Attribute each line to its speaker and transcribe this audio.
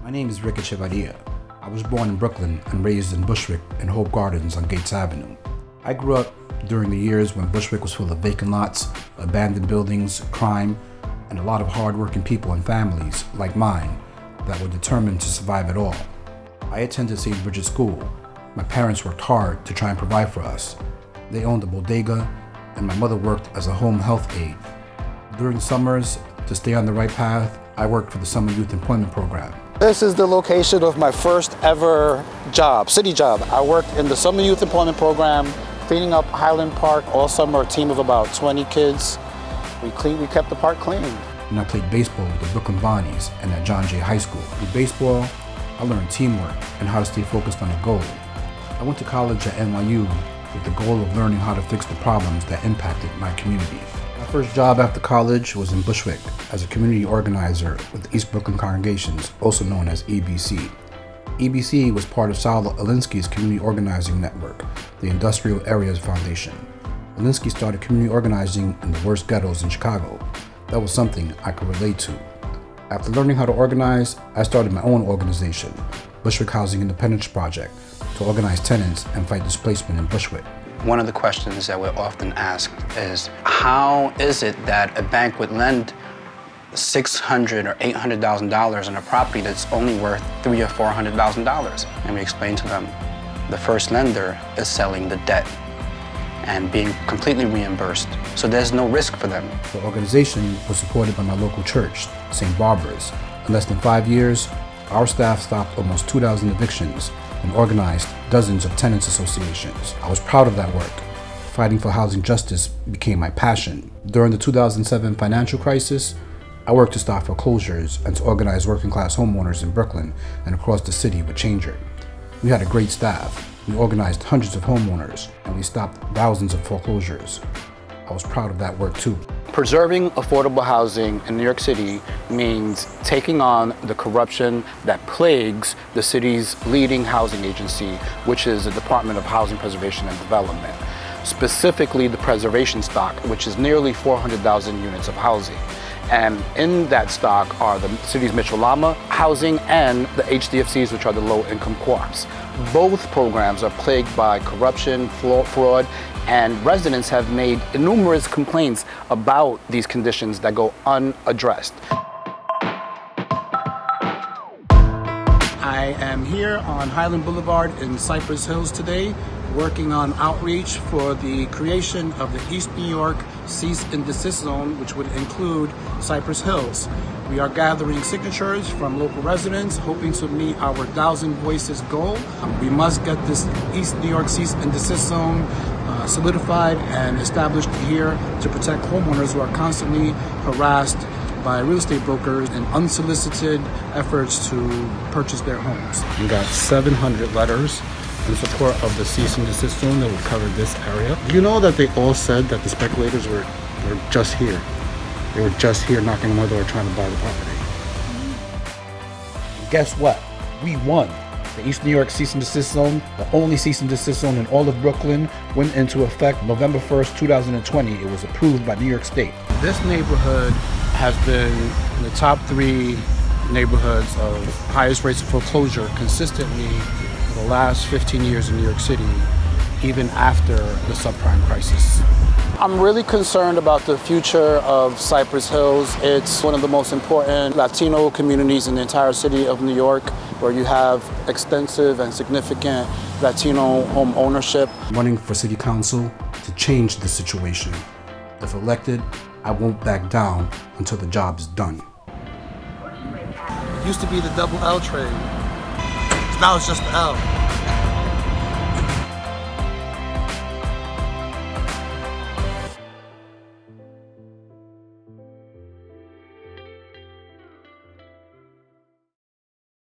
Speaker 1: My name is Echevarría. I was born in Brooklyn and raised in Bushwick and Hope Gardens on Gates Avenue. I grew up during the years when Bushwick was full of vacant lots, abandoned buildings, crime, and a lot of hard-working people and families, like mine, that were determined to survive it all. I attended St. Bridget's School. My parents worked hard to try and provide for us. They owned a bodega, and my mother worked as a home health aide. During summers, to stay on the right path, I worked for the Summer Youth Employment Program.
Speaker 2: This is the location of my first ever job, city job. I worked in the Summer Youth Employment Program, cleaning up Highland Park all summer, a team of about 20 kids. We kept the park clean.
Speaker 1: And I played baseball with the Brooklyn Bonnies and at John Jay High School. With baseball, I learned teamwork and how to stay focused on a goal. I went to college at NYU with the goal of learning how to fix the problems that impacted my community. My first job after college was in Bushwick as a community organizer with the East Brooklyn Congregations, also known as EBC. EBC was part of Sal Alinsky's community organizing network, the Industrial Areas Foundation. Alinsky started community organizing in the worst ghettos in Chicago. That was something I could relate to. After learning how to organize, I started my own organization, Bushwick Housing Independence Project, to organize tenants and fight displacement in Bushwick.
Speaker 3: One of the questions that we're often asked is, how is it that a bank would lend $600,000 or $800,000 on a property that's only worth $300,000 or $400,000? And we explain to them, the first lender is selling the debt and being completely reimbursed, so there's no risk for them.
Speaker 1: The organization was supported by my local church, St. Barbara's. In less than 5 years, our staff stopped almost 2,000 evictions and organized dozens of tenants associations. I was proud of that work. Fighting for housing justice became my passion. During the 2007 financial crisis, I worked to stop foreclosures and to organize working class homeowners in Brooklyn and across the city with Changer. We had a great staff. We organized hundreds of homeowners and we stopped thousands of foreclosures. I was proud of that work too.
Speaker 2: Preserving affordable housing in New York City means taking on the corruption that plagues the city's leading housing agency, which is the Department of Housing Preservation and Development. Specifically the preservation stock, which is nearly 400,000 units of housing. And in that stock are the city's Mitchell-Lama housing and the HDFCs, which are the low-income co-ops. Both programs are plagued by corruption, fraud, and residents have made numerous complaints about these conditions that go unaddressed. I am here on Highland Boulevard in Cypress Hills today, working on outreach for the creation of the East New York Cease and Desist Zone, which would include Cypress Hills. We are gathering signatures from local residents, hoping to meet our 1,000 voices goal. We must get this East New York Cease and Desist Zone solidified and established here to protect homeowners who are constantly harassed by real estate brokers and unsolicited efforts to purchase their homes. We got 700 letters in support of the cease and desist zone that would cover this area. Do you know that they all said that the speculators were just here? They were just here knocking on my door trying to buy the property. Guess what? We won. The East New York Cease and Desist Zone, the only cease and desist zone in all of Brooklyn, went into effect November 1st, 2020. It was approved by New York State. This neighborhood has been in the top 3 neighborhoods of highest rates of foreclosure consistently for the last 15 years in New York City, even after the subprime crisis. I'm really concerned about the future of Cypress Hills. It's one of the most important Latino communities in the entire city of New York, where you have extensive and significant Latino home ownership. I'm running for City Council to change the situation. If elected, I won't back down until the job is done. It used to be the double L train. Now it's just the L.